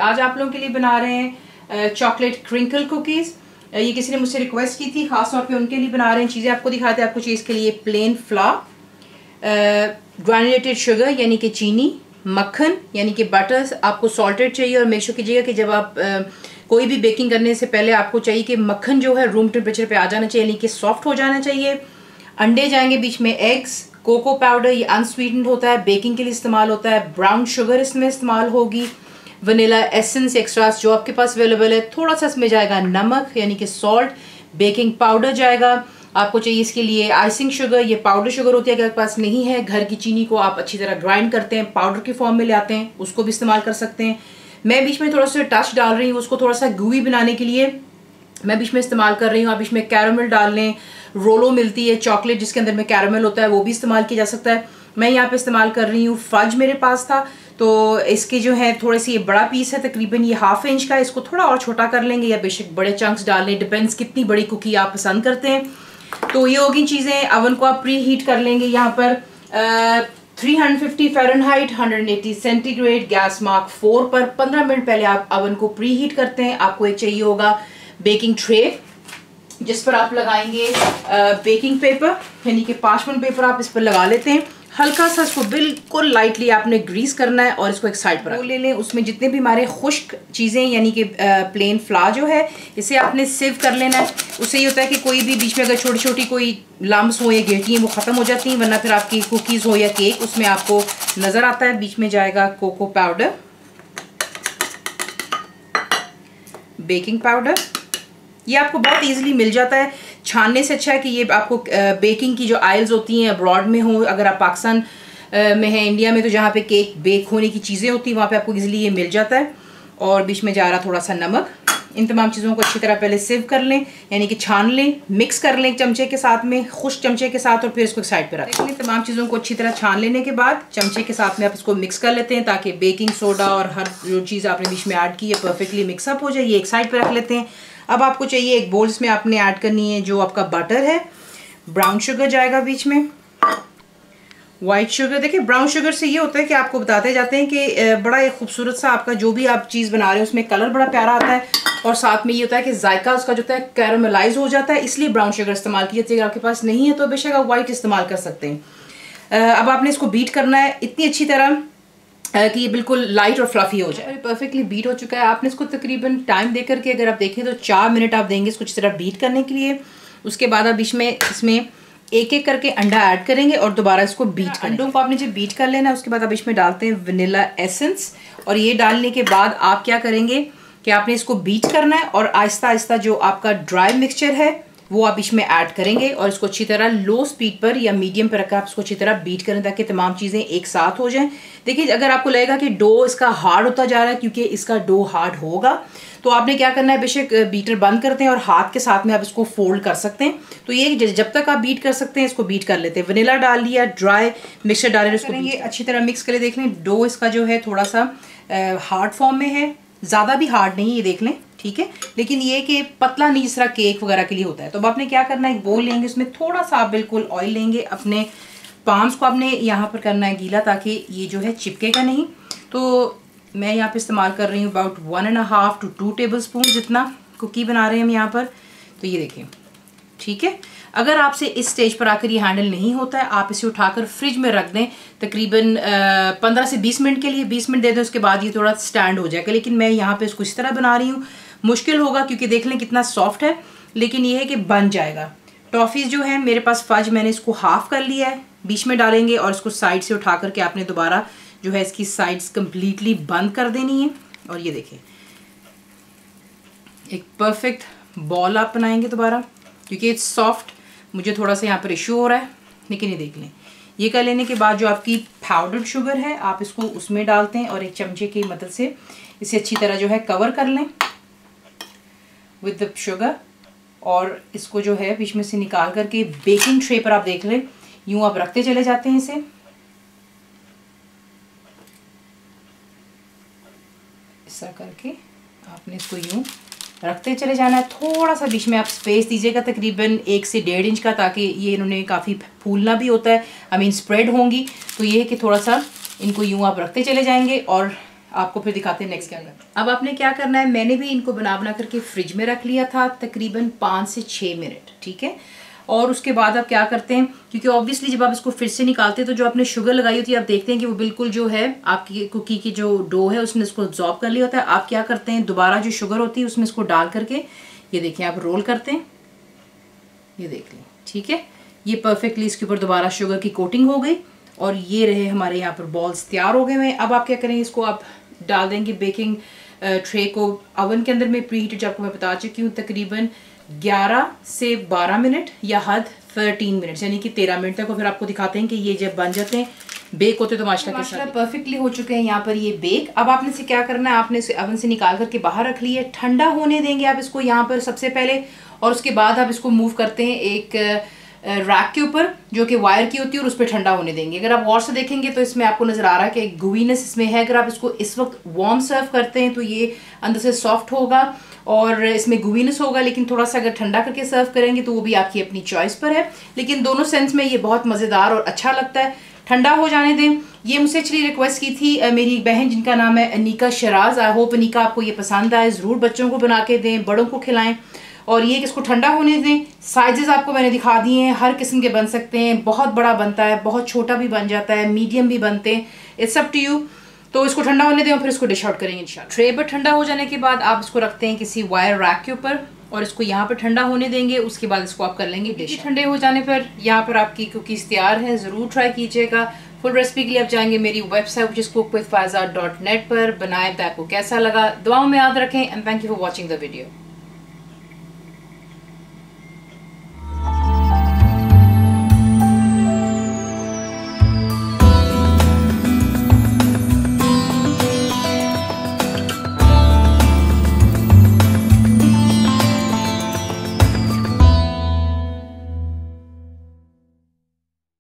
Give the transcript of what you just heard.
आज आप लोगों के लिए बना रहे हैं चॉकलेट क्रिंकल कुकीज़। ये किसी ने मुझसे रिक्वेस्ट की थी, खास तौर पे उनके लिए बना रहे हैं। चीज़ें आपको दिखाते हैं। आपको चाहिए इसके लिए प्लेन फ्लावर, ग्रैनुलेटेड शुगर यानी कि चीनी, मक्खन यानी कि बटर, आपको सॉल्टेड चाहिए। और मेक श्योर कीजिएगा कि जब आप कोई भी बेकिंग करने से पहले आपको चाहिए कि मक्खन जो है रूम टेम्परेचर पे आ जाना चाहिए, यानी कि सॉफ्ट हो जाना चाहिए। अंडे जाएंगे, बीच में एग्स, कोको पाउडर, ये अनस्वीटेंड होता है, बेकिंग के लिए इस्तेमाल होता है। ब्राउन शुगर इसमें इस्तेमाल होगी, वनीला एसेंस एक्स्ट्रास जो आपके पास अवेलेबल है। थोड़ा सा इसमें जाएगा नमक यानी कि सॉल्ट, बेकिंग पाउडर जाएगा। आपको चाहिए इसके लिए आइसिंग शुगर, ये पाउडर शुगर होती है, अगर आपके पास नहीं है घर की चीनी को आप अच्छी तरह ग्राइंड करते हैं, पाउडर के फॉर्म में ले आते हैं, उसको भी इस्तेमाल कर सकते हैं। मैं बीच में थोड़ा सा टच डाल रही हूँ, उसको थोड़ा सा gooey बनाने के लिए मैं बीच में इस्तेमाल कर रही हूँ। आप इसमें कैरामल डाल लें, रोलो मिलती है चॉकलेट जिसके अंदर में कैरामल होता है, वो भी इस्तेमाल किया जा सकता है। मैं यहाँ पे इस्तेमाल कर रही हूँ फज, मेरे पास था तो इसके जो है थोड़े सी, ये बड़ा पीस है तकरीबन ये 1/2 इंच का, इसको थोड़ा और छोटा कर लेंगे या बेशक बड़े चंक्स डाल लें, डिपेंड्स कितनी बड़ी कुकी आप पसंद करते हैं। तो ये होगी चीज़ें। अवन को आप प्री हीट कर लेंगे यहाँ पर 350 फ़ारेनहाइट 180 सेंटीग्रेड, गैस मार्क 4 पर 15 मिनट पहले आप अवन को प्री हीट करते हैं। आपको एक चाहिए होगा बेकिंग ट्रे जिस पर आप लगाएंगे बेकिंग पेपर यानी कि पार्चमेंट पेपर, आप इस पर लगा लेते हैं। हल्का सा इसको बिल्कुल लाइटली आपने ग्रीस करना है और इसको एक साइड पर ले लें। उसमें जितने भी हमारे खुश्क चीज़ें यानी कि प्लेन फ्लावर जो है, इसे आपने सिव कर लेना है। उससे ये होता है कि कोई भी बीच में अगर छोटी छोटी कोई लम्स हो या गिरती हैं वो ख़त्म हो जाती हैं, वरना फिर आपकी कुकीज़ हो या केक उसमें आपको नज़र आता है। बीच में जाएगा कोको पाउडर, बेकिंग पाउडर, ये आपको बहुत इजीली मिल जाता है। छानने से अच्छा है कि ये आपको बेकिंग की जो आयल्स होती हैं अब्रॉड में हो, अगर आप पाकिस्तान में हैं, इंडिया में, तो जहाँ पे केक बेक होने की चीज़ें होती हैं वहाँ पे आपको इजीली ये मिल जाता है। और बीच में जा रहा थोड़ा सा नमक। इन तमाम चीज़ों को अच्छी तरह पहले सिव कर लें यानी कि छान लें, मिक्स कर लें एक चमचे के साथ में, खुश चमचे के साथ, और फिर इसको साइड पर रख लें। तमाम चीज़ों को अच्छी तरह छान लेने के बाद चमचे के साथ में आप इसको मिक्स कर लेते हैं ताकि बेकिंग सोडा और हर जो चीज़ आपने बीच में ऐड की है परफेक्टली मिक्सअप हो जाए। ये एक साइड पर रख लेते हैं। अब आपको चाहिए एक बोल, इसमें आपने ऐड करनी है जो आपका बटर है, ब्राउन शुगर जाएगा बीच में, वाइट शुगर। देखिए ब्राउन शुगर से ये होता है कि आपको बताते जाते हैं कि बड़ा एक खूबसूरत सा आपका जो भी आप चीज़ बना रहे हैं उसमें कलर बड़ा प्यारा आता है, और साथ में ये होता है कि जायका उसका जो होता है कैरामलाइज हो जाता है, इसलिए ब्राउन शुगर इस्तेमाल की जाती है। अगर आपके पास नहीं है तो बेशक आप वाइट इस्तेमाल कर सकते हैं। अब आपने इसको बीट करना है इतनी अच्छी तरह कि ये बिल्कुल लाइट और फ्लफी हो जाए। परफेक्टली बीट हो चुका है। आपने इसको तकरीबन टाइम दे करके अगर आप देखें तो 4 मिनट आप देंगे इसको अच्छी तरह बीट करने के लिए। उसके बाद आप बीच में इसमें एक एक करके अंडा ऐड करेंगे और दोबारा इसको बीट करेंगे। अंडों को आपने जब बीट कर लेना है उसके बाद आप इसमें डालते हैं वनीला एसेंस, और ये डालने के बाद आप क्या करेंगे कि आपने इसको बीट करना है और आहिस्ता आहिस्ता जो आपका ड्राई मिक्सचर है वो आप इसमें ऐड करेंगे और इसको अच्छी तरह लो स्पीड पर या मीडियम पर रखकर आप इसको अच्छी तरह बीट करें ताकि तमाम चीज़ें एक साथ हो जाएं। देखिए अगर आपको लगेगा कि डो इसका हार्ड होता जा रहा है, क्योंकि इसका डो हार्ड होगा, तो आपने क्या करना है, बेशक बीटर बंद करते हैं और हाथ के साथ में आप इसको फोल्ड कर सकते हैं। तो ये जब तक आप बीट कर सकते हैं इसको बीट कर लेते हैं। वनीला डाल लिया, ड्राई मिक्सचर डालें, इसको अच्छी तरह मिक्स करें। देख लें डो इसका जो है थोड़ा सा हार्ड फॉर्म में है, ज़्यादा भी हार्ड नहीं, ये देख लें, ठीक है, लेकिन ये कि पतला नहीं जिस तरह केक वगैरह के लिए होता है। तो अब आपने क्या करना है, एक बोल लेंगे, उसमें थोड़ा सा आप बिल्कुल ऑयल लेंगे, अपने पाम्स को आपने यहाँ पर करना है गीला ताकि ये जो है चिपकेगा नहीं। तो मैं यहाँ पे इस्तेमाल कर रही हूँ अबाउट 1.5 to 2 टेबलस्पून जितना कुकी बना रहे हैं हम यहाँ पर। तो ये देखें, ठीक है। अगर आपसे इस स्टेज पर आकर ये हैंडल नहीं होता है, आप इसे उठाकर फ्रिज में रख दें तकरीबन 15 से 20 मिनट के लिए। 20 मिनट दे दें, उसके बाद ये थोड़ा स्टैंड हो जाएगा। लेकिन मैं यहाँ पे इसको इस तरह बना रही हूँ, मुश्किल होगा क्योंकि देख लें कितना सॉफ्ट है, लेकिन ये है कि बन जाएगा। टॉफ़ीज़ जो है मेरे पास फज, मैंने इसको हाफ़ कर लिया है, बीच में डालेंगे और इसको साइड से उठा करके आपने दोबारा जो है इसकी साइड्स कम्प्लीटली बंद कर देनी है। और ये देखें एक परफेक्ट बॉल आप बनाएंगे दोबारा, क्योंकि इट्स सॉफ्ट। मुझे थोड़ा सा यहाँ पर इशू हो रहा है, लेकिन ये देख लें। ये कर लेने के बाद जो आपकी पाउडर्ड शुगर है आप इसको उसमें डालते हैं और एक चमचे की मदद से इसे अच्छी तरह जो है कवर कर लें विद द शुगर, और इसको जो है बीच में से निकाल करके बेकिंग ट्रे पर आप देख लें, यूँ आप रखते चले जाते हैं इसे। इस तरह करके आपने इसको यूँ रखते चले जाना है। थोड़ा सा बीच में आप स्पेस दीजिएगा तकरीबन 1 से 1.5 इंच का, ताकि ये इन्होंने काफ़ी फूलना भी होता है, स्प्रेड होंगी। तो ये है कि थोड़ा सा इनको यूँ आप रखते चले जाएंगे और आपको फिर दिखाते हैं नेक्स्ट क्या करना। अब आपने क्या करना है, मैंने भी इनको बना करके फ्रिज में रख लिया था तकरीबन 5 से 6 मिनट, ठीक है। और उसके बाद आप क्या करते हैं, क्योंकि ऑब्वियसली जब आप इसको फिर से निकालते हैं तो जो आपने शुगर लगाई होती है आप देखते हैं कि वो बिल्कुल जो है आपकी कुकी की जो डो है उसने इसको अब्जॉर्ब कर लिया होता है। आप क्या करते हैं, दोबारा जो शुगर होती है उसमें इसको डाल करके ये देखें आप रोल करते हैं, ये देख लें, ठीक है। ये परफेक्टली इसके ऊपर दोबारा शुगर की कोटिंग हो गई और ये रहे हमारे यहाँ पर बॉल्स तैयार हो गए हैं। अब आप क्या करेंगे, इसको आप डाल देंगे बेकिंग ट्रे को ओवन के अंदर में प्री हीटेड, आपको मैं बता चुकी हूँ, तकरीबन 11 से 12 मिनट या हद 13 मिनट यानी कि 13 मिनट तक। और फिर आपको दिखाते हैं कि ये जब बन जाते हैं बेक होते तो माशाल्लाह परफेक्टली हो चुके हैं यहाँ पर ये बेक। अब आपने से क्या करना है, आपने इसे ओवन से निकाल करके बाहर रख लिए, ठंडा होने देंगे आप इसको यहाँ पर सबसे पहले, और उसके बाद आप इसको मूव करते हैं एक रैक के ऊपर जो कि वायर की होती है और उस पर ठंडा होने देंगे। अगर आप गौर से देखेंगे तो इसमें आपको नजर आ रहा है कि गुवीनेस इसमें है। अगर आप इसको इस वक्त वार्म सर्व करते हैं तो ये अंदर से सॉफ्ट होगा और इसमें गुवीनेस होगा, लेकिन थोड़ा सा अगर ठंडा करके सर्व करेंगे तो वो भी आपकी अपनी चॉइस पर है, लेकिन दोनों सेंस में ये बहुत मज़ेदार और अच्छा लगता है। ठंडा हो जाने दें। ये मुझसे एक्चुअली रिक्वेस्ट की थी मेरी बहन जिनका नाम है अनीका शराज। आई होप अनीका आपको ये पसंद आए, ज़रूर बच्चों को बना के दें, बड़ों को खिलाएं। और ये इसको ठंडा होने दें। साइजेस आपको मैंने दिखा दिए हैं, हर किस्म के बन सकते हैं, बहुत बड़ा बनता है, बहुत छोटा भी बन जाता है, मीडियम भी बनते हैं, इट्स अप टू यू। तो इसको ठंडा होने दें और फिर इसको डिश आउट करेंगे इंशाल्लाह। ट्रे पर ठंडा हो जाने के बाद आप इसको रखते हैं किसी वायर रैक के ऊपर और इसको यहाँ पर ठंडा होने देंगे। उसके बाद इसको आप कर लेंगे डिश। ठंडे हो जाने पर यहाँ पर आपकी कुकीज़ तैयार है, ज़रूर ट्राई कीजिएगा। फुल रेसिपी के लिए आप जाएंगे मेरी वेबसाइट जिस cookWithFaiza.net पर। बनाए तो आपको कैसा लगा, दुआओं में याद रखें and thank you for watching the video.